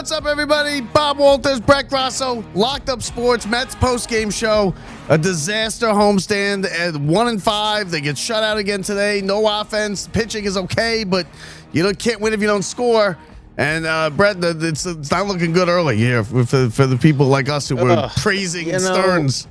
What's up, everybody? Bob Walters, Brett Grosso, Locked Up Sports, Mets postgame show. A disaster homestand at 1-5. They get shut out again today. No offense. Pitching is okay, but you can't win if you don't score. And Brett, it's not looking good early here for the people like us who were praising Stearns.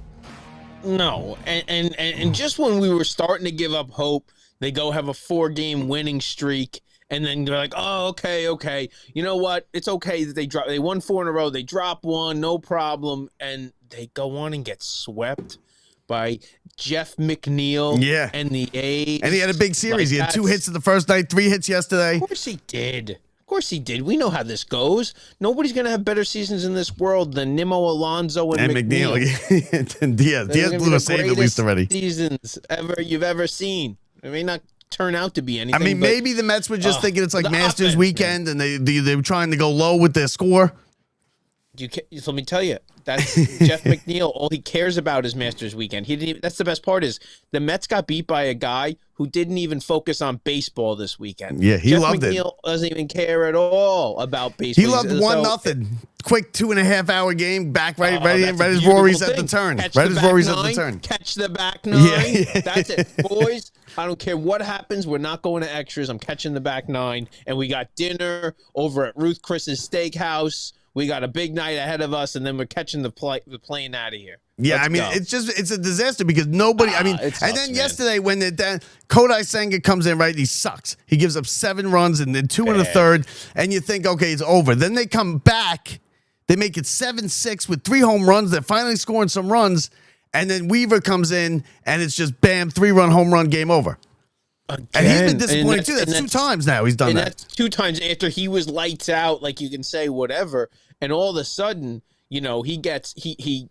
No, and just when we were starting to give up hope, they go have a 4-game winning streak. And then they're like, oh, okay. You know what? It's okay that they won 4 in a row. They drop one, no problem. And they go on and get swept by Jeff McNeil and the A's. And he had a big series. He had 2 hits in the first night, 3 hits yesterday. Of course he did. We know how this goes. Nobody's going to have better seasons in this world than Nimmo, Alonso, and McNeil. And Diaz blew a save at least already. Seasons you've ever seen. I mean, not turn out to be anything. I mean, maybe the Mets were just thinking it's like Masters weekend, and they were trying to go low with their score. Let me tell you, that's Jeff McNeil. All he cares about is Masters weekend. That's the best part is the Mets got beat by a guy who didn't even focus on baseball this weekend. Yeah, Jeff McNeil doesn't even care at all about baseball. He loved 1-0. Quick 2.5-hour game back right as Rory's at the turn. Catch the back 9. Yeah. That's it, boys. I don't care what happens. We're not going to extras. I'm catching the back 9, and we got dinner over at Ruth Chris's Steakhouse. We got a big night ahead of us, and then we're catching the plane out of here. Yeah, I mean, it's a disaster because nobody. Yesterday when Kodai Senga comes in, right, he sucks. He gives up 7 runs and then 2 in the third, and you think, okay, it's over. Then they come back, they make it 7-6 with 3 home runs. They're finally scoring some runs, and then Weaver comes in, and it's just bam, 3-run home run, game over. Again. And he's been disappointed too. That's 2 times now he's done that. That's 2 times after he was lights out, like you can say whatever, and all of a sudden, he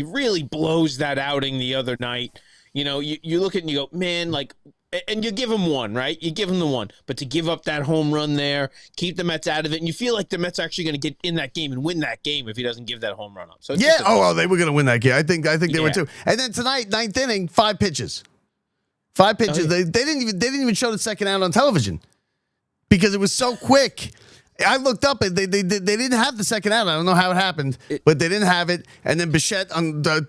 really blows that outing the other night. You look at it and you go, man, and you give him one, right? You give him the one, but to give up that home run there, keep the Mets out of it, and you feel like the Mets are actually going to get in that game and win that game if he doesn't give that home run up. So they were going to win that game. I think they were too. And then tonight, 9th inning, 5 pitches. 5 pitches. They didn't even show the second out on television because it was so quick. I looked up and they didn't have the second out. I don't know how it happened, but they didn't have it. And then Bichette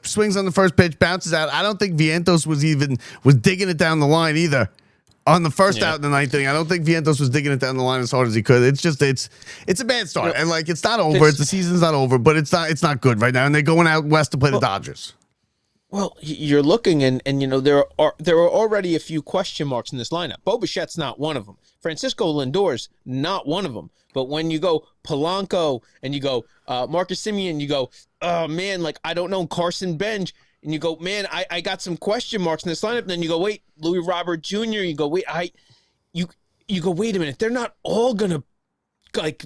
swings on the first pitch, bounces out. I don't think Vientos was digging it down the line either on the first out in the 9th inning. I don't think Vientos was digging it down the line as hard as he could. It's just it's a bad start, and it's not over. The season's not over, but it's not good right now. And they're going out west to play the Dodgers. Well, you're looking, and there are already a few question marks in this lineup. Bo Bichette's not one of them. Francisco Lindor's not one of them. But when you go Polanco and you go Marcus Semien, you go, oh, man, I don't know, Carson Bench. And you go, man, I got some question marks in this lineup. And then you go, wait, Louis Robert Jr. You go, wait, you go, wait a minute. They're not all going to,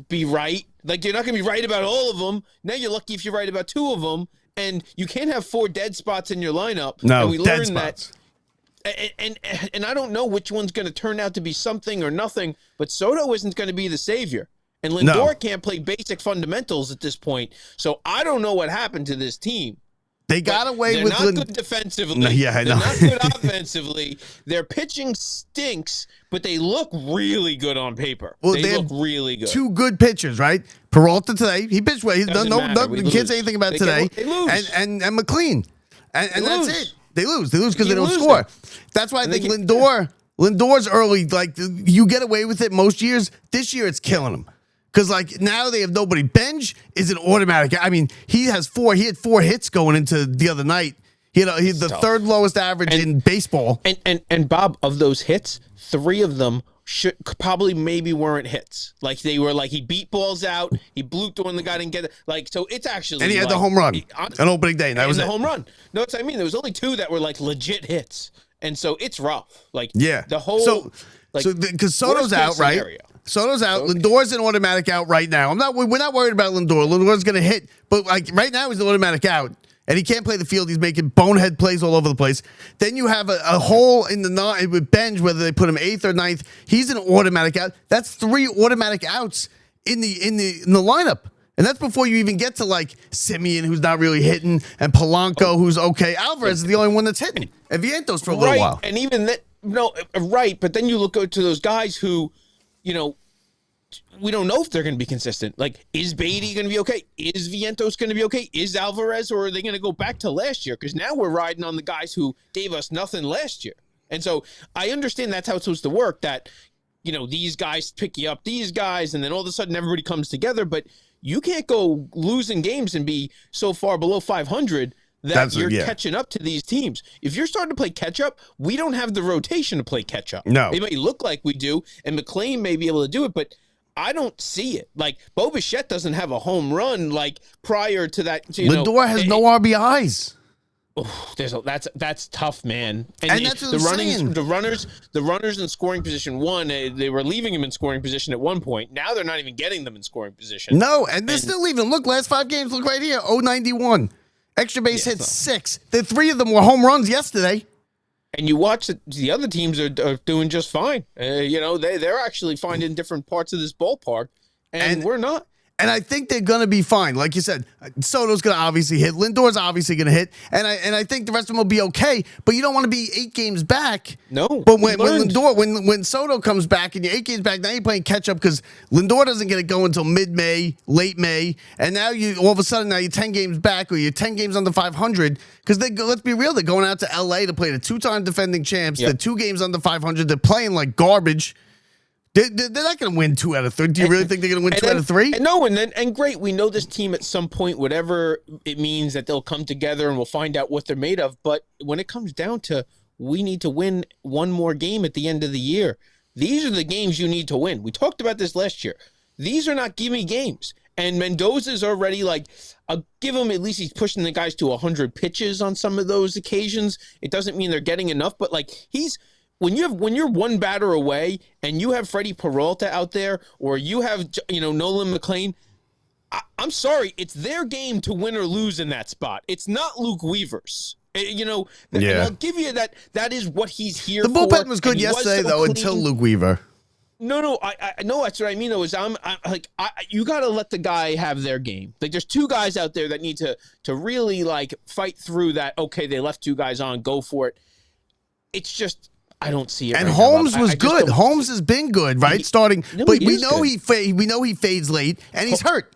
be right. You're not going to be right about all of them. Now you're lucky if you're right about 2 of them. And you can't have 4 dead spots in your lineup. No, and we dead learned spots. And I don't know which one's going to turn out to be something or nothing, but Soto isn't going to be the savior. And Lindor can't play basic fundamentals at this point. So I don't know what happened to this team. They got away with... They're not good defensively. No, yeah, I know. They're not good offensively. Their pitching stinks, but they look really good on paper. Well, they look really good. 2 good pitchers, right? Peralta today. He pitched well. You can't say anything about today. They lose. And McLean. And that's it. They lose. They lose because they don't score. That's why I think Lindor's early. You get away with it most years. This year, it's killing them. Because, now they have nobody. Benj is an automatic. I mean, he had 4 hits going into the other night. He's the 3rd lowest average in baseball. And Bob, of those hits, 3 of them maybe weren't hits. They were he beat balls out. He blew through when the guy didn't get it. So it's actually. And he had the home run on opening day. And that was the home run. No, that's what I mean. There was only 2 that were legit hits. And so it's rough. The whole. So because Soto's out, right? Scenario. Soto's out. Okay. Lindor's an automatic out right now. We're not worried about Lindor. Lindor's going to hit, but right now he's an automatic out, and he can't play the field. He's making bonehead plays all over the place. Then you have a hole in the with Benj, whether they put him 8th or 9th. He's an automatic out. That's 3 automatic outs in the lineup. And that's before you even get to Semien, who's not really hitting, and Polanco, who's okay. Alvarez is the only one that's hitting, and Vientos for a little while. And even that, right? But then you look to those guys who, we don't know if they're going to be consistent. Like, is Beatty going to be okay? Is Vientos going to be okay? Is Alvarez, or are they going to go back to last year? Because now we're riding on the guys who gave us nothing last year. And so I understand that's how it's supposed to work, that, these guys pick you up, these guys, and then all of a sudden everybody comes together. But you can't go losing games and be so far below 500 that you're catching up to these teams. If you're starting to play catch-up, we don't have the rotation to play catch-up. No. It may look like we do, and McLean may be able to do it, but I don't see it. Like, Bo Bichette doesn't have a home run like prior to that. Lindor has no RBIs. Oh, that's tough, man. And that's what the runners in scoring position, they were leaving him in scoring position at one point. Now they're not even getting them in scoring position. No, and they're still leaving. Look, last 5 games, look right here, 091. Extra base hits 6. The 3 of them were home runs yesterday. And you watch the other teams are doing just fine. They're actually finding different parts of this ballpark, and we're not. And I think they're going to be fine. Like you said, Soto's going to obviously hit. Lindor's obviously going to hit. And I think the rest of them will be okay. But you don't want to be 8 games back. No. But when Soto comes back and you're 8 games back, now you're playing catch up because Lindor doesn't get it going until mid-May, late May. And now all of a sudden, you're 10 games back or you're 10 games under 500. Because let's be real, they're going out to L.A. to play the 2-time defending champs. Yep. The 2 games under 500. They're playing like garbage. They're not going to win 2 out of 3. Do you really think they're going to win 2 out of 3? No, and great. We know this team at some point, whatever it means, that they'll come together and we'll find out what they're made of. But when it comes down to, we need to win one more game at the end of the year. These are the games you need to win. We talked about this last year. These are not gimme games. And Mendoza's already I'll give him, at least he's pushing the guys to 100 pitches on some of those occasions. It doesn't mean they're getting enough, but when you're one batter away and you have Freddie Peralta out there, or you have Nolan McLean, I'm sorry, it's their game to win or lose in that spot. It's not Luke Weaver's. And I'll give you that. That is what he's here for. The bullpen was good yesterday, though, until Luke Weaver. No, I know that's what I mean. Though is you got to let the guy have their game. Like, there's 2 guys out there that need to really fight through that. Okay, they left 2 guys on, go for it. It's just, I don't see it. And right Holmes now, was good. Holmes has been good, right? But we know he fades late, and he's hurt.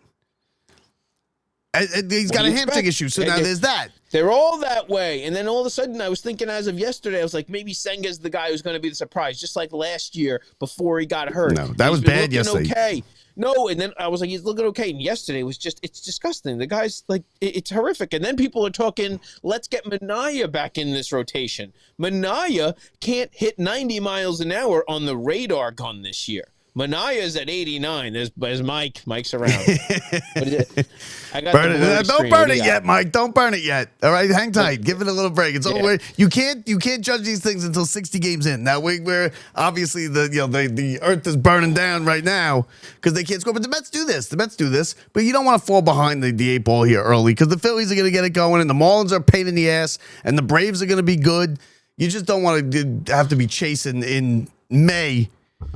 And he's got a hamstring issue, so now there's that. They're all that way. And then all of a sudden, I was thinking as of yesterday, I was like, maybe Senga's the guy who's going to be the surprise, just like last year before he got hurt. No, that was bad yesterday. Okay. No, and then I was like, he's looking okay. And yesterday was it's disgusting. The guy's it's horrific. And then people are talking, let's get Minaya back in this rotation. Minaya can't hit 90 miles an hour on the radar gun this year. Manaya's at 89. There's Mike's around. I got Don't burn it yet, Mike. Don't burn it yet. All right, hang tight. Give it a little break. It's over. You can't judge these things until 60 games in. Now we're obviously the earth is burning down right now because they can't score. But the Mets do this. But you don't want to fall behind the 8 ball here early because the Phillies are going to get it going and the Marlins are a pain in the ass and the Braves are going to be good. You just don't want to have to be chasing in May.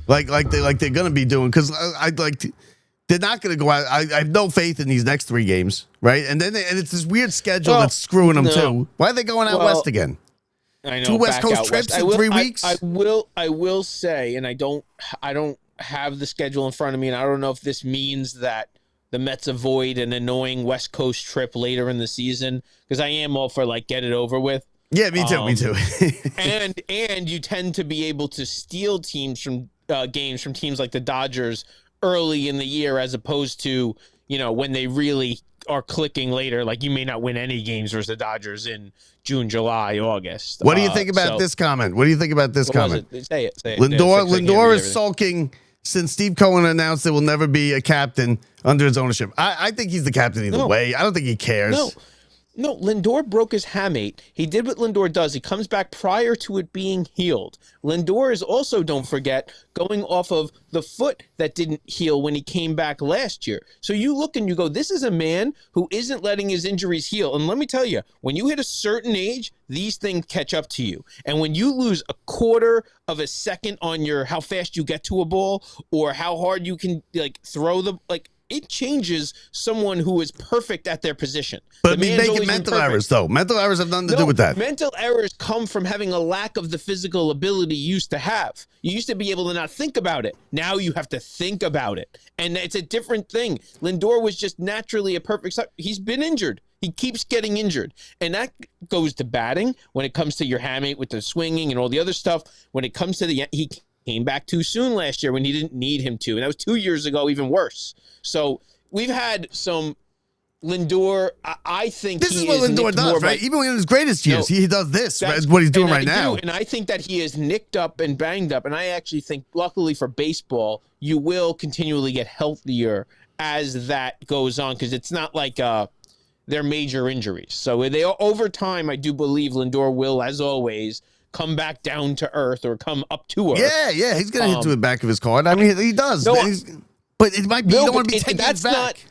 Like they're gonna be doing, because they're not gonna go out. I have no faith in these next 3 games, right? And then it's this weird schedule that's screwing them too. Why are they going out west again? I know, 2 West Coast trips in 3 weeks. I will say, and I don't have the schedule in front of me, and I don't know if this means that the Mets avoid an annoying West Coast trip later in the season, because I am all for get it over with. Yeah, me too. and you tend to be able to steal teams from games from teams like the Dodgers early in the year, as opposed to when they really are clicking later. Like, you may not win any games versus the Dodgers in June, July, August. What do you think about this comment? Say it. Lindor is sulking since Steve Cohen announced there will never be a captain under his ownership. I think he's the captain either way. I don't think he cares. No, Lindor broke his hamate. He did what Lindor does. He comes back prior to it being healed. Lindor is also, don't forget, going off of the foot that didn't heal when he came back last year. So you look and you go, this is a man who isn't letting his injuries heal. And let me tell you, when you hit a certain age, these things catch up to you. And when you lose a quarter of a second on how fast you get to a ball, or how hard you can throw it changes someone who is perfect at their position. But he's making mental errors, though. Mental errors have nothing to do with that. Mental errors come from having a lack of the physical ability you used to have. You used to be able to not think about it. Now you have to think about it. And it's a different thing. Lindor was just naturally a perfect. He's been injured. He keeps getting injured. And that goes to batting when it comes to your hamate with the swinging and all the other stuff. When it comes to he came back too soon last year when he didn't need him to. And that was 2 years ago, even worse. So we've had some Lindor. I think this is what Lindor does, right? Even in his greatest years, he does this. Right? What he's doing right now. And I think that he is nicked up and banged up. And I actually think, luckily for baseball, you will continually get healthier as that goes on, because it's not like they're major injuries. So over time, I do believe Lindor will, as always, come back down to earth or come up to earth. Yeah, he's going to hit to the back of his card. I mean, he does. No, but it might be, you don't want to be taking it back.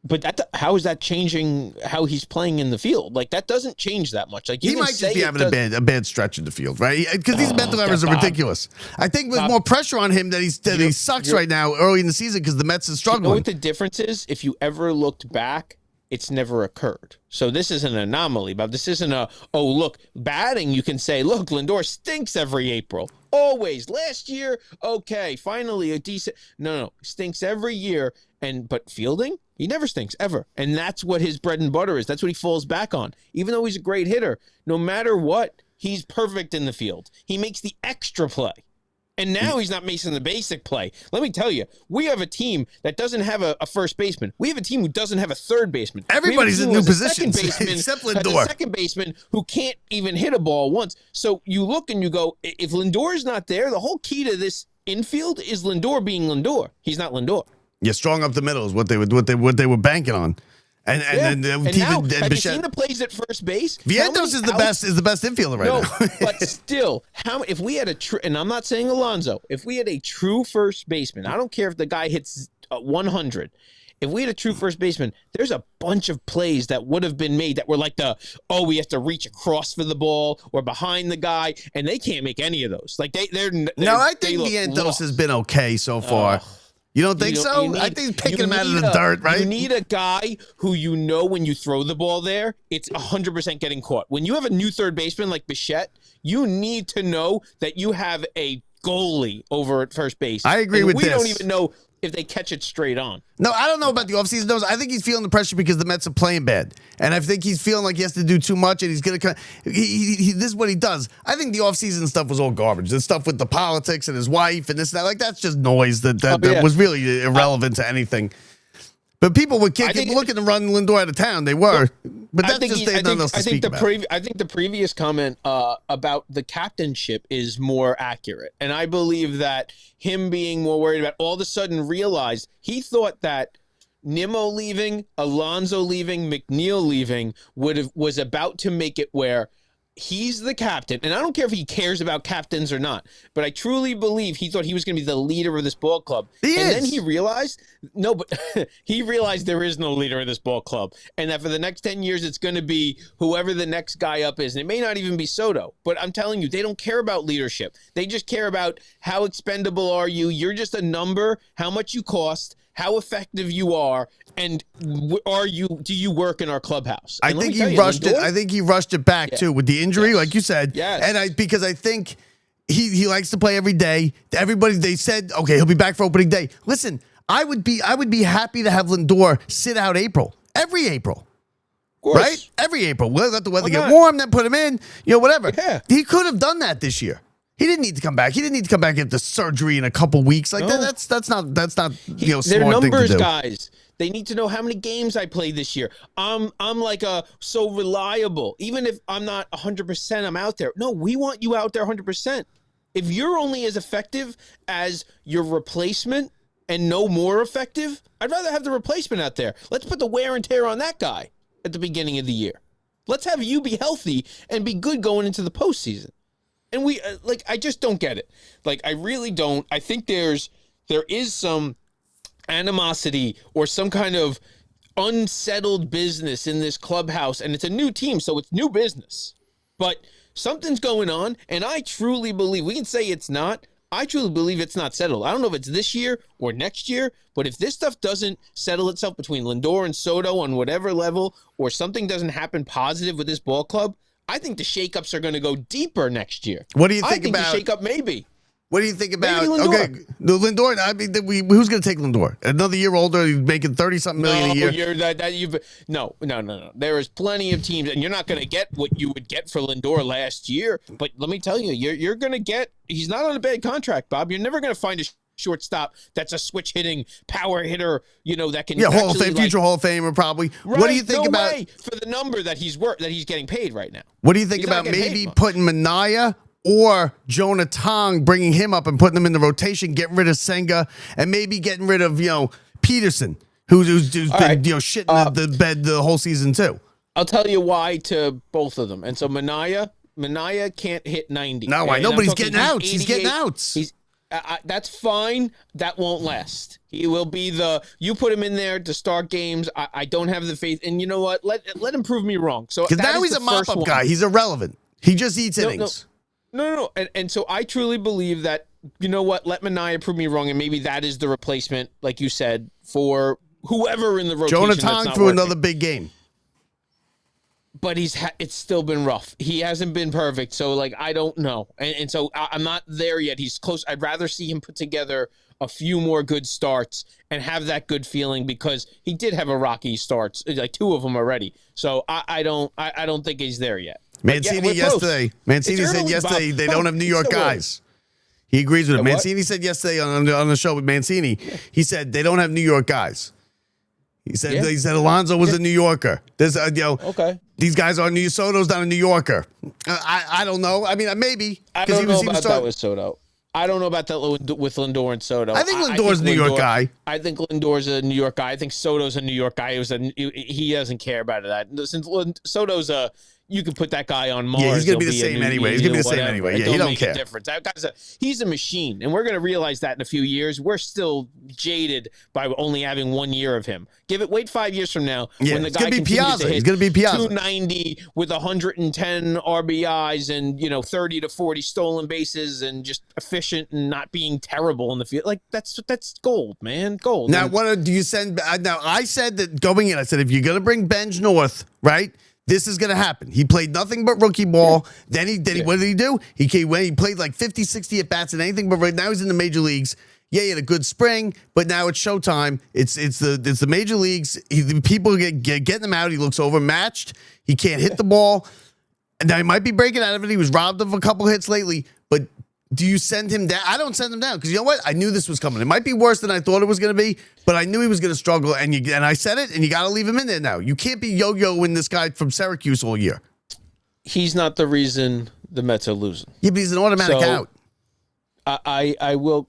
But how is that changing how he's playing in the field? Like, that doesn't change that much. Like, he might just be having a bad stretch in the field, right? Because these mental errors are ridiculous. I think with more pressure on him that he sucks right now early in the season because the Mets is struggling. You know what the difference is? If you ever looked back, it's never occurred. So this is an anomaly, but this isn't look, batting, you can say, look, Lindor stinks every April. Always. Last year, okay, finally a decent. No, stinks every year. But fielding, he never stinks, ever. And that's what his bread and butter is. That's what he falls back on. Even though he's a great hitter, no matter what, he's perfect in the field. He makes the extra play. And now he's not making the basic play. Let me tell you, we have a team that doesn't have a first baseman. We have a team who doesn't have a third baseman. Everybody's in new positions, except Lindor. A second baseman who can't even hit a ball once. So you look and you go, if Lindor's not there, the whole key to this infield is Lindor being Lindor. He's not Lindor. Yeah, strong up the middle is what they were banking on. And now, have you seen the plays at first base? Vientos is the best infielder right now. But still, if we had and I'm not saying Alonso, if we had a true first baseman, I don't care if the guy hits 100. If we had a true first baseman, there's a bunch of plays that would have been made that were like we have to reach across for the ball or behind the guy, and they can't make any of those. Like they're no, I think Vientos has been okay so far. You don't think so? I think picking him out of the dirt, right? You need a guy who when you throw the ball there, it's 100% getting caught. When you have a new third baseman like Bichette, you need to know that you have a goalie over at first base. I agree with this. We don't even know if they catch it straight on. No, I don't know about the offseason. No, I think he's feeling the pressure because the Mets are playing bad. And I think he's feeling like he has to do too much, and he's going to come. This is what he does. I think the offseason stuff was all garbage. The stuff with the politics and his wife and this and that, like that's just noise that was really irrelevant to anything. But people were looking to run Lindor out of town. They were. But that's just nothing else to speak about. I think the previous comment about the captainship is more accurate. And I believe that him being more worried about all of a sudden realized he thought that Nimmo leaving, Alonso leaving, McNeil leaving was about to make it where he's the captain, and I don't care if he cares about captains or not, but I truly believe he thought he was going to be the leader of this ball club. Then he realized, he realized there is no leader of this ball club, and that for the next 10 years, it's going to be whoever the next guy up is, and it may not even be Soto, but I'm telling you, they don't care about leadership. They just care about how expendable are you. You're just a number, how much you cost, how effective you are, and do you work in our clubhouse? I think he rushed it. I think he rushed it back too with the injury, like you said. Yes. And because I think he likes to play every day. They said, okay, he'll be back for opening day. Listen, I would be happy to have Lindor sit out every April. Right? Every April. We'll let the weather get warm, then put him in, whatever. Yeah. He could have done that this year. He didn't need to come back. He didn't need to come back after surgery in a couple weeks. Like that's not smart they're numbers thing to do. Guys. They need to know how many games I played this year. I'm like so reliable. Even if I'm not 100%, I'm out there. No, we want you out there 100%. If you're only as effective as your replacement and no more effective, I'd rather have the replacement out there. Let's put the wear and tear on that guy at the beginning of the year. Let's have you be healthy and be good going into the postseason. And I just don't get it. Like, I really don't. I think there is some animosity or some kind of unsettled business in this clubhouse, and it's a new team, so it's new business. But something's going on, and I truly believe, we can say it's not, I truly believe it's not settled. I don't know if it's this year or next year, but if this stuff doesn't settle itself between Lindor and Soto on whatever level, or something doesn't happen positive with this ball club, I think the shakeups are going to go deeper next year. What do you think about the shakeup? Maybe. What do you think about Lindor. Okay, the Lindor? I mean, who's going to take Lindor? Another year older, he's making 30-something million a year. No. There is plenty of teams, and you're not going to get what you would get for Lindor last year. But let me tell you, you're going to get. He's not on a bad contract, Bob. You're never going to find a shortstop that's a switch hitting power hitter. That can Hall of Fame, future Hall of Famer probably. Right, what do you think about for the number that he's getting paid right now? What do you think about maybe putting Minaya or Jonah Tong, bringing him up and putting him in the rotation, getting rid of Senga, and maybe getting rid of Peterson, who's been shitting the bed the whole season too? I'll tell you why to both of them. And so Minaya can't hit 90. No, why? Nobody's getting outs. He's getting outs. That's fine. That won't last. He will be you put him in there to start games. I don't have the faith. And you know what? Let him prove me wrong. So because now he's a mop-up guy. He's irrelevant. He just eats innings. No. And so I truly believe that, you know what, let Minaya prove me wrong, and maybe that is the replacement, like you said, for whoever in the rotation. Jonah Tong threw another big game. But it's still been rough. He hasn't been perfect, so, I don't know. And so I'm not there yet. He's close. I'd rather see him put together a few more good starts and have that good feeling, because he did have a rocky starts, like 2 of them already. So I don't think he's there yet. Mancini yesterday. Mancini said yesterday they don't have New York guys. He agrees with it. Mancini said yesterday on the show with Mancini, he said they don't have New York guys. He said Alonso was a New Yorker. There's okay. These guys are New Soto's not a New Yorker. I don't know. I mean, maybe. I don't know about that with Soto. I don't know about that with Lindor and Soto. I think Lindor's a New York guy. I think Lindor's a New York guy. I think Soto's a New York guy. He doesn't care about that. Since Soto's you can put that guy on Mars. Yeah, he's going to be the same anyway. He's going to be the same anyway. Yeah, he don't care. He's a machine, and we're going to realize that in a few years. We're still jaded by only having 1 year of him. Wait 5 years from now when the guy continues to hit he's going to be Piazza. 290 with 110 RBIs and 30 to 40 stolen bases and just efficient and not being terrible in the field. That's gold, man, gold. Now, what do you send? Now, I said that going in. I said if you're going to bring Benj North, right? This is going to happen. He played nothing but rookie ball. Then what did he do? He played like 50, 60 at bats and anything but right now he's in the major leagues. Yeah, he had a good spring, but now it's showtime. It's the major leagues. People getting him out. He looks overmatched. He can't hit the ball. Now he might be breaking out of it. He was robbed of a couple hits lately, but do you send him down? I don't send him down because you know what? I knew this was coming. It might be worse than I thought it was going to be, but I knew he was going to struggle. And I said it, and you got to leave him in there now. You can't be yo-yoing this guy from Syracuse all year. He's not the reason the Mets are losing. Yeah, but he's an automatic out. I will.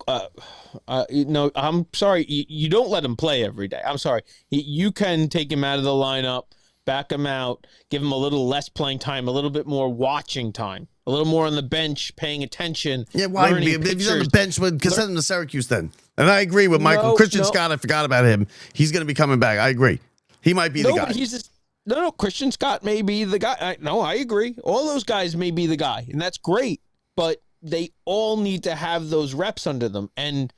No, I'm sorry. You don't let him play every day. I'm sorry. You can take him out of the lineup, back him out, give him a little less playing time, a little bit more watching time. A little more on the bench, paying attention. Yeah, why? If he's on the bench, send him to Syracuse then. And I agree with Michael. Christian Scott, I forgot about him. He's going to be coming back. I agree. He might be the guy. But Christian Scott may be the guy. I agree. All those guys may be the guy, and that's great. But they all need to have those reps under them. And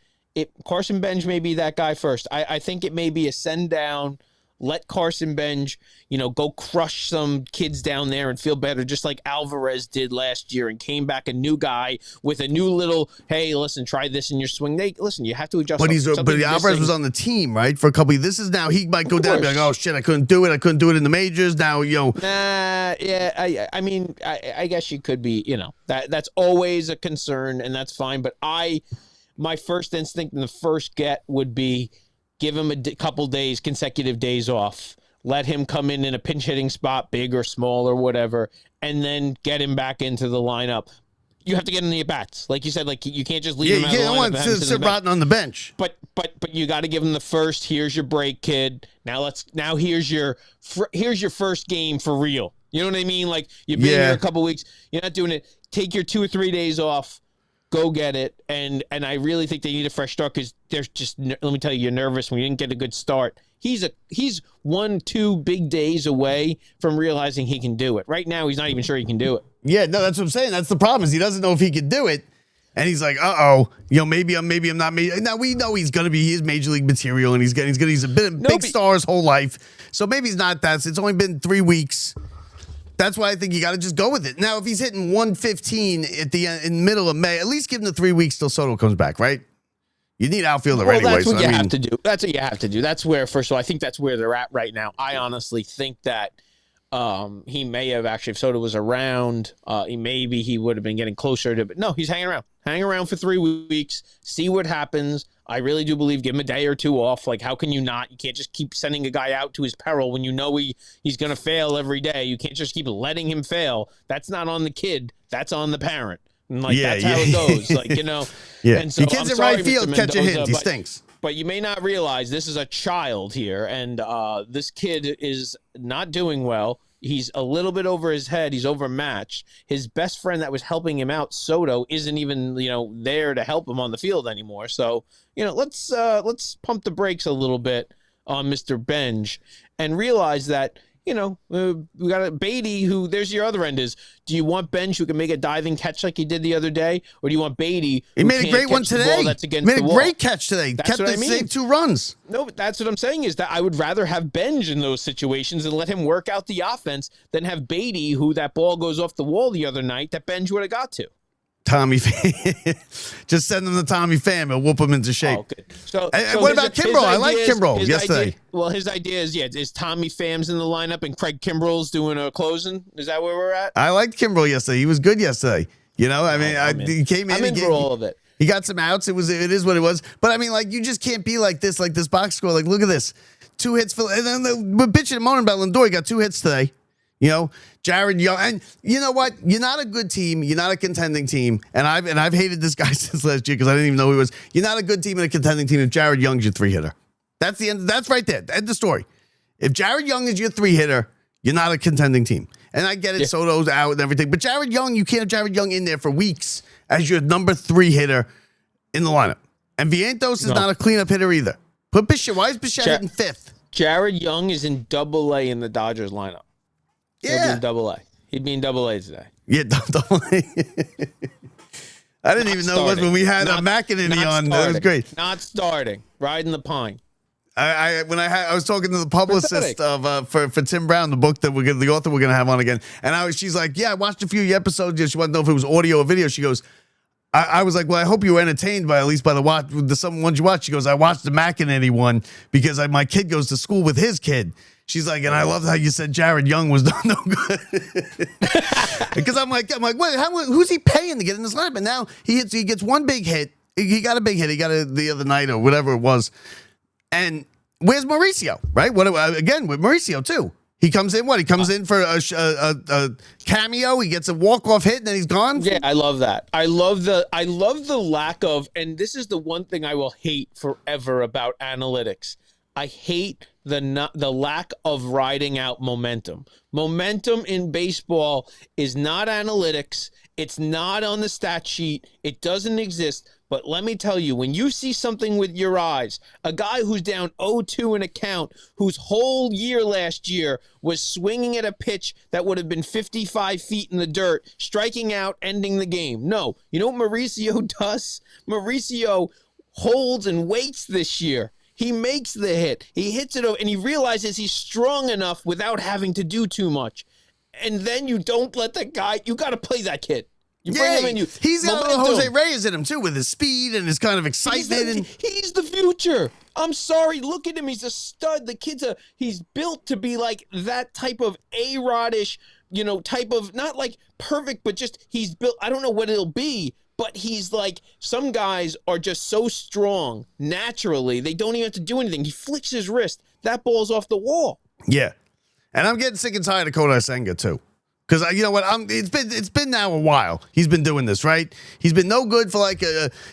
Carson Benj may be that guy first. I think it may be a send down. Let Carson Benj, go crush some kids down there and feel better, just like Alvarez did last year and came back a new guy with a new little, hey, listen, try this in your swing. You have to adjust. But Alvarez was on the team, right, for a couple of years. This is now, he might go down and be like, oh, shit, I couldn't do it. I couldn't do it in the majors. Now, yeah, I mean, I guess you could be, that's always a concern, and that's fine. But my first instinct and the first get would be, give him a couple days, consecutive days off. Let him come in a pinch hitting spot, big or small or whatever, and then get him back into the lineup. You have to get him the at-bats. Like you said, you can't just leave him out of the lineup. You don't want to sit rotting on the bench. But you got to give him the first, here's your break, kid. Now here's your first game for real. You know what I mean? You've been here a couple weeks. You're not doing it. Take your 2 or 3 days off. Go get it, and I really think they need a fresh start because there's just, let me tell you, you're nervous when you didn't get a good start. He's 1-2 big days away from realizing he can do it. Right now, he's not even sure he can do it. Yeah, no, that's what I'm saying. That's the problem is he doesn't know if he can do it. And he's like, maybe I'm not. Now we know he's gonna be his major league material, and he's a big star his whole life. So maybe he's not that. It's only been 3 weeks. That's why I think you got to just go with it. Now, if he's hitting 115 at the end, in the middle of May, at least give him the 3 weeks till Soto comes back, right? You need outfielder anyway. That's what you have to do. That's what you have to do. That's where, first of all, I think that's where they're at right now. I honestly think that he may have actually, if Soto was around, he would have been getting closer to, but no, he's hanging around. Hang around for 3 weeks, see what happens. I really do believe give him a day or two off. Like, how can you not? You can't just keep sending a guy out to his peril when you know he's going to fail every day. You can't just keep letting him fail. That's not on the kid. That's on the parent. And that's how it goes. Like, Yeah. And so, the kid's in right field, catch a hit. He stinks. But you may not realize this is a child here, and this kid is not doing well. He's a little bit over his head. He's overmatched. His best friend that was helping him out, Soto, isn't even there to help him on the field anymore. So let's pump the brakes a little bit on Mr. Benj and realize that we got a Beatty who, there's your other end is, do you want Benj who can make a diving catch like he did the other day? Or do you want Beatty who made a great one today? That's against made the a wall? Great catch today. That's what I mean. Saved 2 runs. No, but that's what I'm saying is that I would rather have Benj in those situations and let him work out the offense than have Beatty, who that ball goes off the wall the other night that Benj would have got to. Tommy Pham. Just send him to Tommy Pham. He'll whoop him into shape. Oh, good. So what about Kimbrel? I like Kimbrel yesterday. His idea is Tommy Pham's in the lineup and Craig Kimbrel's doing a closing? Is that where we're at? I liked Kimbrel yesterday. He was good yesterday. He came in. I'm in for all of it. He got some outs. It is what it was. But I mean, you just can't be like this box score. Like, look at this. 2 hits for, and then we're bitching and moaning about Lindor. He got 2 hits today. Jared Young, and you know what? You're not a good team. You're not a contending team. And I've hated this guy since last year because I didn't even know who he was. You're not a good team and a contending team if Jared Young's your 3-hitter. That's the end. That's right there. End the story. If Jared Young is your 3-hitter, you're not a contending team. And I get it. Yeah. Soto's out and everything, but Jared Young, you can't have Jared Young in there for weeks as your number 3 hitter in the lineup. And Vientos is not a cleanup hitter either. Put Bichette. Why is Bichette hitting 5th? Jared Young is in Double-A in the Dodgers lineup. Yeah. He'll be in Double-A. He'd be in Double-A today. Yeah, Double-A. I didn't even know it was when we had McEnany on. That was great. Not starting. Riding the pine. I was talking to the publicist of for Tim Brown, the book that the author we're gonna have on again, and she's like, yeah, I watched a few episodes. She wanted to know if it was audio or video. She goes, I was like, well, I hope you were entertained by at least by some ones you watched. She goes, I watched the McEnany one because my kid goes to school with his kid. She's like, and I love how you said Jared Young was no good. Because I'm like, wait, who's he paying to get in this lineup? And now he gets 1 big hit. He got a big hit. He got it the other night or whatever it was. And where's Mauricio? Right? Again with Mauricio too. He comes in. He comes in for a cameo. He gets a walk-off hit, and then he's gone. Yeah, I love that. I love the lack of, and this is the one thing I will hate forever about analytics. I hate the lack of riding out momentum. Momentum in baseball is not analytics. It's not on the stat sheet. It doesn't exist. But let me tell you, when you see something with your eyes, a guy who's down 0-2 in a count, whose whole year last year was swinging at a pitch that would have been 55 feet in the dirt, striking out, ending the game. No. You know what Mauricio does? Mauricio holds and waits this year. He makes the hit. He hits it over, and he realizes he's strong enough without having to do too much. And then you don't let that guy. You got to play that kid. You bring him in. He's got a little Jose Reyes in him too, with his speed and his kind of excitement. He's the future. I'm sorry. Look at him. He's a stud. The kid's he's built to be like that type of A-Rod-ish, type of, not like perfect, but just he's built. I don't know what it'll be. But he's like, some guys are just so strong naturally, they don't even have to do anything. He flicks his wrist. That ball's off the wall. Yeah. And I'm getting sick and tired of Kodai Senga, too. Because, you know what, it's been now a while. He's been doing this, right? He's been no good for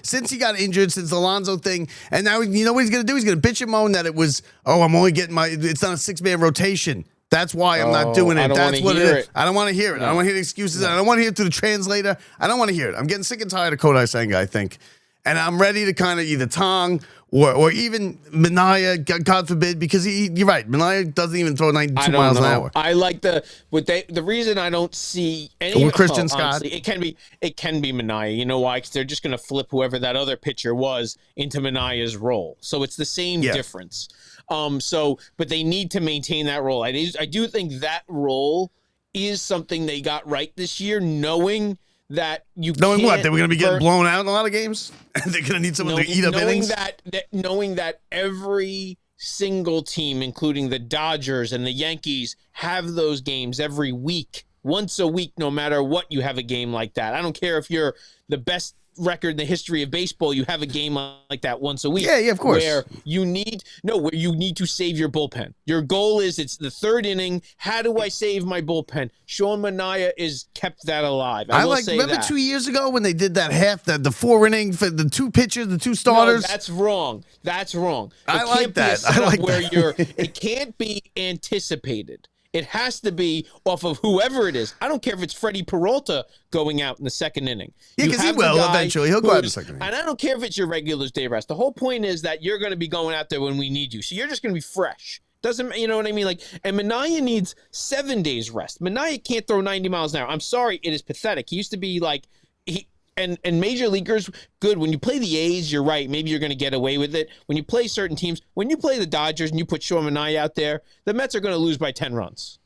since he got injured, since the Alonso thing. And now, you know what he's going to do? He's going to bitch and moan that it was, I'm only getting it's not a 6-man rotation. That's why I'm not doing it. That's what it is. I don't want to hear it. No. I don't want to hear the excuses. No. I don't want to hear it through the translator. I don't want to hear it. I'm getting sick and tired of Kodai Senga, I think. And I'm ready to kind of either Tong or even Minaya, God forbid, because you're right. Minaya doesn't even throw 92 miles an hour. I like the reason I don't see any Or Christian Scott. Honestly, it can be Minaya. You know why? Because they're just going to flip whoever that other pitcher was into Minaya's role. So it's the same difference. But they need to maintain that role. I do think that role is something they got right this year, knowing that knowing what, they were going to be getting blown out in a lot of games. They're going to need someone to eat up innings. Knowing that every single team, including the Dodgers and the Yankees, have those games every week, once a week, no matter what. You have a game like that. I don't care if you're the best record in the history of baseball, you have a game like that once a week. Yeah, of course. Where you need to save your bullpen. Your goal is, it's the third inning. How do I save my bullpen? Sean Manaea is kept that alive. Remember 2 years ago when they did that the 4 inning for the 2 pitchers, the 2 starters? No, that's wrong. I like that. It can't be anticipated. It has to be off of whoever it is. I don't care if it's Freddie Peralta going out in the second inning. Yeah, because he will eventually. He'll go out in the second inning. And I don't care if it's your regulars day rest. The whole point is that you're going to be going out there when we need you. So you're just going to be fresh. You know what I mean? And Minaya needs 7 days rest. Minaya can't throw 90 miles an hour. I'm sorry, it is pathetic. He used to be and major leaguers, good. When you play the A's, you're right. Maybe you're going to get away with it. When you play certain teams, when you play the Dodgers and you put Sean Manaea out there, the Mets are going to lose by 10 runs.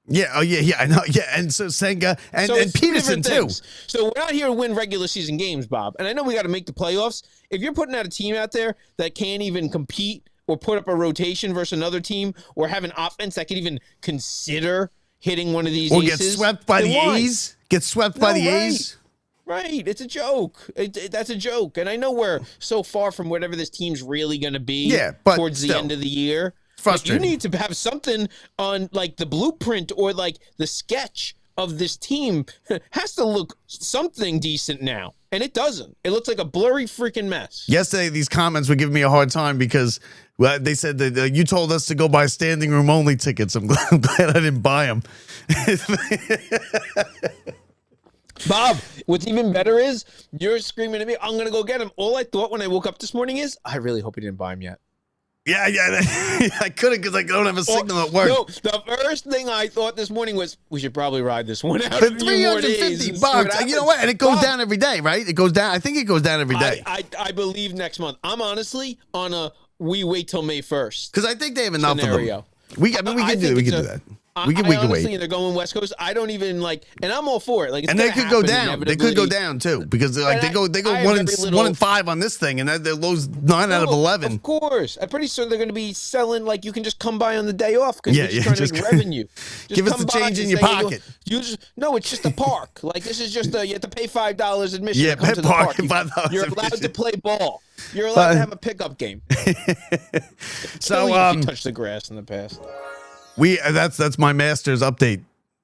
Yeah, I know. Yeah, and so Senga and Peterson too. So we're not here to win regular season games, Bob. And I know we got to make the playoffs. If you're putting out a team out there that can't even compete or put up a rotation versus another team or have an offense that could even consider hitting one of these or aces, get swept by the A's, A's. Right, it's a joke. That's a joke, and I know we're so far from whatever this team's really going to be. But towards the end of the year, frustrating. You need to have something on the blueprint or the sketch of this team has to look something decent now, and it doesn't. It looks like a blurry freaking mess. Yesterday, these comments were giving me a hard time because they said that you told us to go buy standing room only tickets. I'm glad I didn't buy them. Bob, what's even better is you're screaming at me, I'm going to go get him. All I thought when I woke up this morning is, I really hope he didn't buy him yet. Yeah, I couldn't because I don't have a signal at work. No, the first thing I thought this morning was, we should probably ride this one out. For $350, you know what? And it goes down every day, right? It goes down. I think it goes down every day. I believe next month. I'm honestly on a we wait till May 1st. Because I think they have enough scenario. of them. We can do that. We can honestly, wait. They're going West Coast. I don't even and I'm all for it. And they could go down. They could go down too because they go 1 and 5 on this thing, and they're lose 9 out of 11. Of course, I'm pretty sure they're going to be selling you can just come by on the day off because you're just trying to make revenue. Just give us the change in your pocket. No, it's just a park. This is just you have to pay $5 admission. Yeah, to the park. $5. You're allowed to play ball. You're allowed to have a pickup game. So you touch the grass in the past. That's my Masters update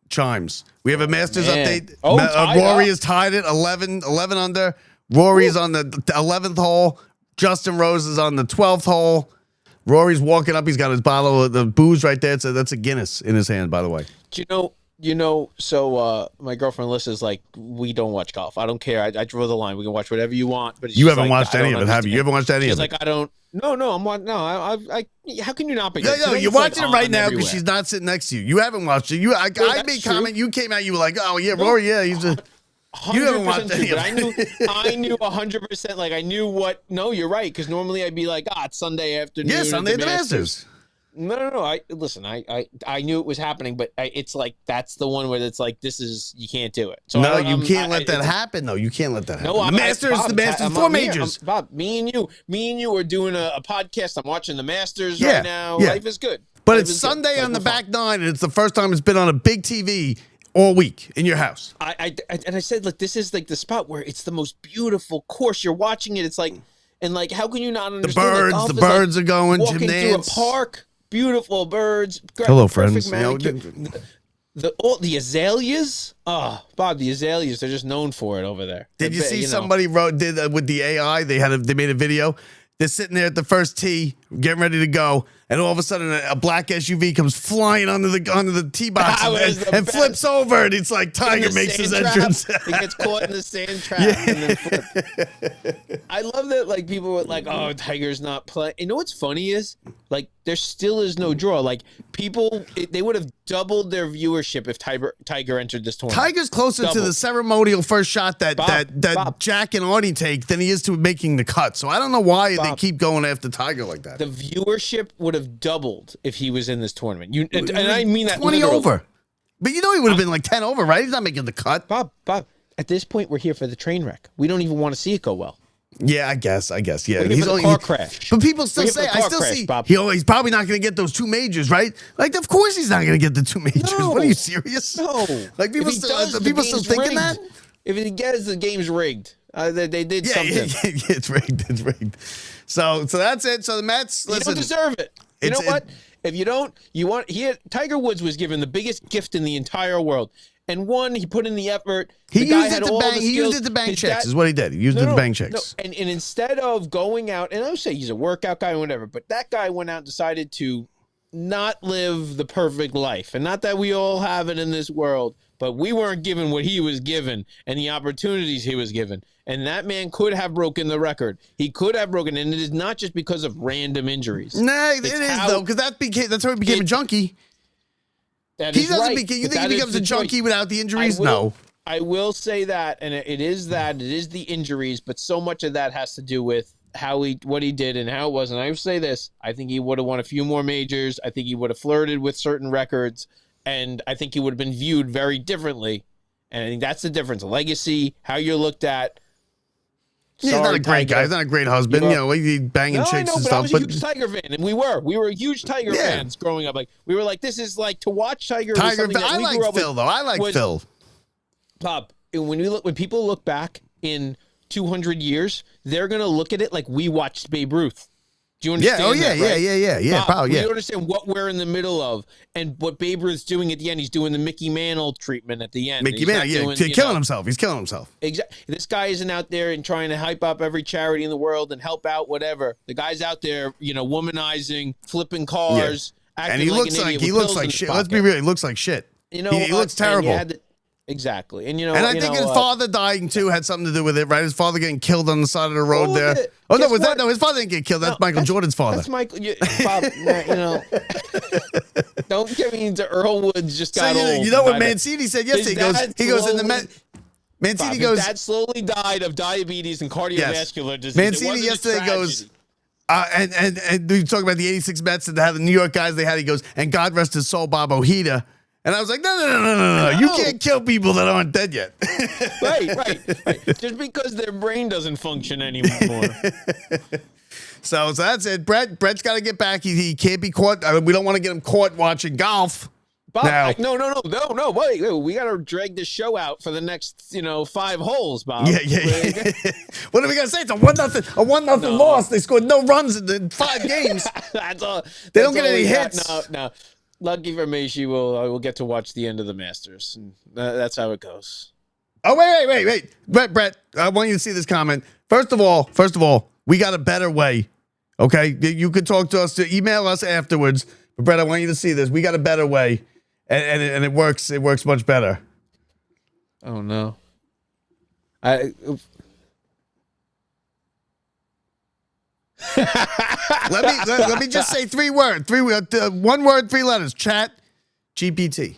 chimes. We have a Masters update. Rory is tied at 11 under. Rory is on the 11th hole. Justin Rose is on the 12th hole. Rory's walking up. He's got his bottle of the booze right there. So that's a Guinness in his hand, by the way. So my girlfriend Alyssa's like, we don't watch golf. I don't care. I draw the line. We can watch whatever you want. But you haven't watched any of it, have you? You haven't watched any of it? She's like, I don't. No. How can you not be? No, you're watching it right now because she's not sitting next to you. You haven't watched it. I made comment. You came out. You were like, oh yeah, Rory, yeah, he's a. You haven't watched any of it. I knew 100%. I knew what. No, you're right. Because normally I'd be like, it's Sunday afternoon. Yeah, Sunday at the Masters. No. I knew it was happening, but it's that's the one where it's this is you can't do it. So no, you can't let that happen. though. You can't let that happen. No, the Masters, 4 majors. Bob, me and you are doing a podcast. I'm watching the Masters right now. Yeah. Life is good. But it's Sunday on the back nine, and it's the first time it's been on a big TV all week in your house. I said, this is the spot where it's the most beautiful course. You're watching it. It's and how can you not understand? The birds are going. Walking through a park. Beautiful birds. Hello, friends. The azaleas. Oh, Bob, the azaleas. They're just known for it over there. Did you see somebody did with the AI? They made a video. They're sitting there at the first tee, getting ready to go, and all of a sudden a black SUV comes flying onto the tee box and flips over, and it's like Tiger makes his entrance. He gets caught in the sand trap and then flips. I love that. Like people were like, "Oh, Tiger's not playing." You know what's funny is like there still is no draw. Like people, they would have doubled their viewership if Tiger entered this tournament. Tiger's closer to the ceremonial first shot that Jack and Artie take than he is to making the cut. So I don't know why they keep going after Tiger like that. The viewership would have doubled if he was in this tournament. And I mean that 20 literally. over. But you know he would have been like 10 over, right? He's not making the cut. Bob, at this point, we're here for the train wreck. We don't even want to see it go well. Yeah, I guess. Yeah, he's only car crash. But people still say, I still see, he's probably not going to get those 2 majors, right? Like, of course he's not going to get the 2 majors. No. What are you serious? No. Like, people still thinking rigged. That? If he gets the game's rigged. They did something. Yeah, it's rigged. It's rigged. So that's it. So the Mets, listen. You don't deserve it. You know what? If you don't, Tiger Woods was given the biggest gift in the entire world. And one, he put in the effort. He used it to bank checks, is what he did. He used it to bank checks. And instead of going out, and I would say he's a workout guy or whatever, but that guy went out and decided to not live the perfect life. And not that we all have it in this world, but we weren't given what he was given and the opportunities he was given. And that man could have broken the record. He could have broken, and it is not just because of random injuries. Nah, it is though, because that's how he became a junkie. He doesn't you think he becomes a junkie without the injuries? No. I will say that, and it is the injuries, but so much of that has to do with what he did and how it was. And I would say this: I think he would have won a few more majors. I think he would have flirted with certain records, and I think he would have been viewed very differently. And I think that's the difference: legacy, how you're looked at. He's not a great guy. He's not a great husband. He's banging chicks and stuff. I was a huge Tiger fan, and we were huge Tiger fans growing up. Like we were like, this is like to watch Tiger. I like Phil though. I like Phil. Bob, when people look back in 200 years, they're gonna look at it like we watched Babe Ruth. Do you understand? Yeah. Bob, you understand what we're in the middle of, and what Babe Ruth's doing at the end. He's doing the Mickey Mantle treatment at the end. Mickey Mantle, he's killing himself. He's killing himself. Exactly. This guy isn't out there and trying to hype up every charity in the world and help out whatever. The guy's out there, womanizing, flipping cars, acting and he looks like shit. Let's be real. He looks like shit. He looks terrible. Exactly. And I think his father dying too had something to do with it, right? His father getting killed on the side of the road there. Oh no, no, his father didn't get killed. That's Michael Jordan's father. That's Michael. Bob, don't get me into Earl Woods just got old. You know what Mancini said yesterday? He goes in the Mancini goes. His dad slowly died of diabetes and cardiovascular disease. Mancini yesterday goes. And we talk about the '86 Mets and how the New York guys they had. He goes, and God rest his soul, Bob Ojeda. And I was like, no. You can't kill people that aren't dead yet. Right. Just because their brain doesn't function anymore. So that's it. Brett's got to get back. He can't be caught. We don't want to get him caught watching golf. Bob, no. Wait. We got to drag this show out for the next, 5 holes, Bob. Yeah. What are we gonna say? It's a 1-0 loss. They scored no runs in the 5 games. That's all. They don't get any hits. No. Lucky for me, I will get to watch the end of the Masters. And that's how it goes. Oh, wait. Brett, I want you to see this comment. First of all, we got a better way. Okay? You could talk to us, email us afterwards. But Brett, I want you to see this. We got a better way. And it works. It works much better. Oh, no. Let me just say 3 words. 1 word, 3 letters. Chat GPT.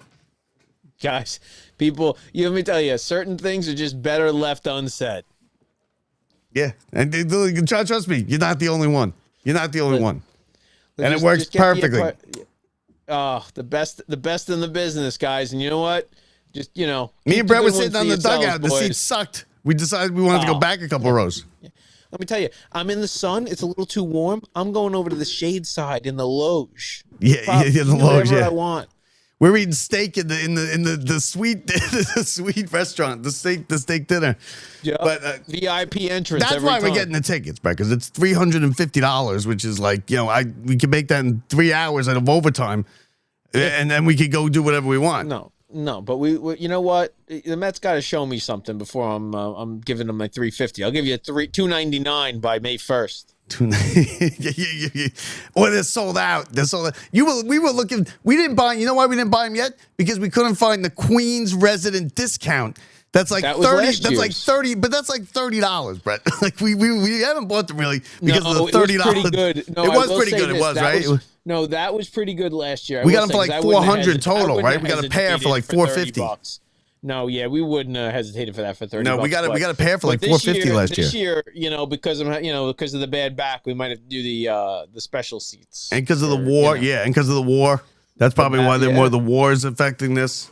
Guys, people, let me tell you, certain things are just better left unsaid. Yeah, and trust me, you're not the only one. And it works perfectly. The best in the business, guys. And you know what? Just me and Brett were sitting on the dugout. The seat sucked. We decided we wanted to go back a couple rows. Yeah. Let me tell you, I'm in the sun. It's a little too warm. I'm going over to the shade side in the loge. Yeah, the loge. Whatever I want. We're eating steak in the sweet the sweet restaurant, the steak dinner. Yeah, but VIP entrance. That's why we're getting the tickets, Brett, because it's $350, which is like we can make that in 3 hours out of overtime, and then we could go do whatever we want. No, No, but we you know what? The Mets got to show me something before I'm giving them my 350. I'll give you 299 by May 1st. Or they're sold out. They're sold out. We were looking. We didn't buy. You know why we didn't buy them yet? Because we couldn't find the Queens resident discount. That's like 30. That's like 30. But that's like $30, Brett. Like we haven't bought them really because of the $30. It was pretty good. No, it was pretty good. It was right. No, that was pretty good last year. We got them for like 400 total, right? We got a pair for like 450. No, yeah, we wouldn't have hesitated for that for 30. No, we got a pair for like 450 last year. This year, because of the bad back, we might have to do the special seats. And because of the war, and because of the war, that's probably why the war is affecting this.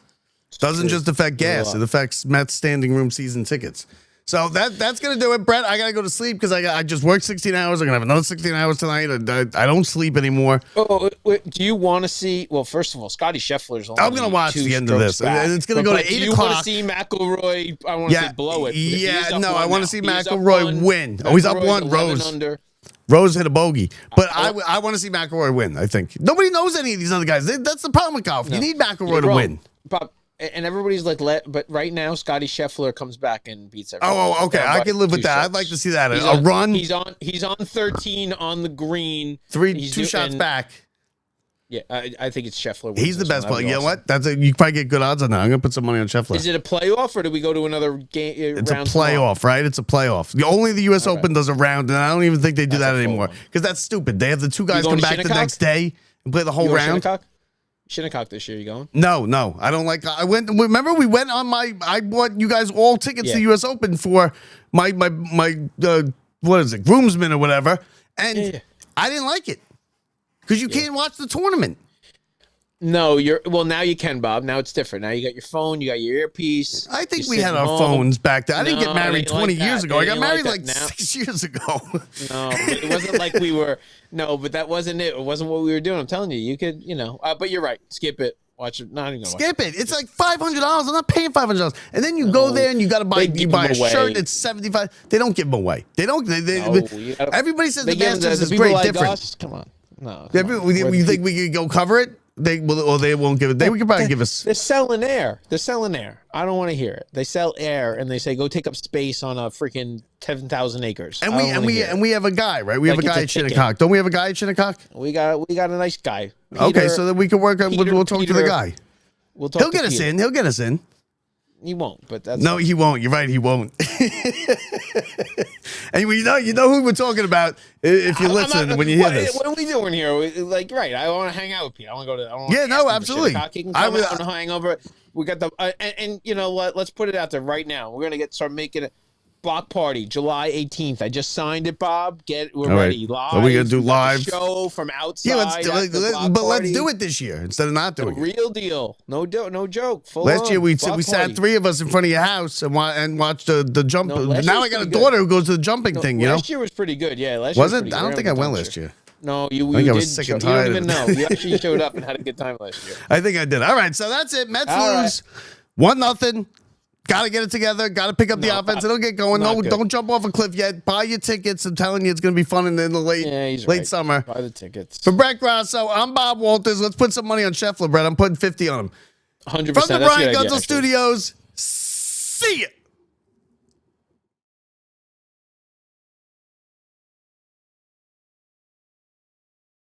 Doesn't just affect gas; it affects Mets standing room season tickets. So that's gonna do it, Brett. I gotta go to sleep because I just worked 16 hours. I'm gonna have another 16 hours tonight. I don't sleep anymore. Oh, do you want to see? Well, first of all, Scotty Scheffler's on. I'm gonna watch the end of this, and it's gonna go to 8 o'clock. Do you want to see McIlroy? I want to say blow it. Yeah, no, I want to see McIlroy win. Oh, he's up one. Rose hit a bogey, but I want to see McIlroy win. I think nobody knows any of these other guys. That's the problem with golf. You need McIlroy to win. And everybody's like, but right now, Scotty Scheffler comes back and beats everyone. Oh, okay. I can live with that. I'd like to see that. A run. He's on 13 on the green. Two shots back. Yeah, I think it's Scheffler. He's the best player. You know what? You probably get good odds on that. I'm gonna put some money on Scheffler. Is it a playoff or do we go to another game? It's a playoff, right? It's a playoff. Only the U.S. Open does a round, and I don't even think they do that anymore because that's stupid. They have the two guys come back the next day and play the whole round. Shinnecock this year, you going? No, I don't like. I went. Remember, we went on I bought you guys all tickets to the U.S. Open for my what is it, groomsmen or whatever, and I didn't like it because you can't watch the tournament. No, now you can, Bob. Now it's different. Now you got your phone, you got your earpiece. I think we had our phones back then. I didn't get married 20 years ago. I got married like 6 years ago. No, it wasn't like we were. No, but that wasn't it. It wasn't what we were doing. I'm telling you, you could, but you're right. Skip it. Watch it. Not even gonna skip it. It's like $500. I'm not paying $500. And then you go there and you got to buy a shirt. It's $75. They don't give them away. They don't. Everybody says the Masters is great. Different. Come on. No. You think we could go cover it? They won't give it. We could probably give us. They're selling air. I don't want to hear it. They sell air and they say go take up space on a freaking 10,000 acres. And we have a guy, right? We have a guy at Shinnecock. Don't we have a guy at Shinnecock? We got a nice guy. Peter, okay, so that we can work on. We'll talk to the guy. He'll get us in. He'll get us in. He won't, but that's no, he won't. You're right, he won't. And you know who we're talking about if you listen when you hear this. What are we doing here? I want to hang out with Pete. I want to go to. Absolutely. I will hang over. We got the and you know what? Let's put it out there right now. We're gonna start making it. Block party, July 18th. I just signed it, Bob. We're ready. Live. Are we gonna do live show from outside? Yeah, let's do it this year instead of not doing it. Real deal. No joke. Last year we sat three of us in front of your house and watched the jump. Now I got a daughter who goes to the jumping thing. Last year was pretty good. Yeah, last year was it? I don't think I went last year. No, you I think I was sick and tired. You don't even know. You actually showed up and had a good time last year. I think I did. All right, so that's it. Mets lose 1-0. Got to get it together. Got to pick up the offense. It'll get going. No, don't jump off a cliff yet. Buy your tickets. I'm telling you, it's going to be fun in the late summer. Buy the tickets. For Brett Grasso, I'm Bob Walters. Let's put some money on Scheffler, Brett. I'm putting 50 on him. 100%. From the Brian Gunzel Studios, see ya.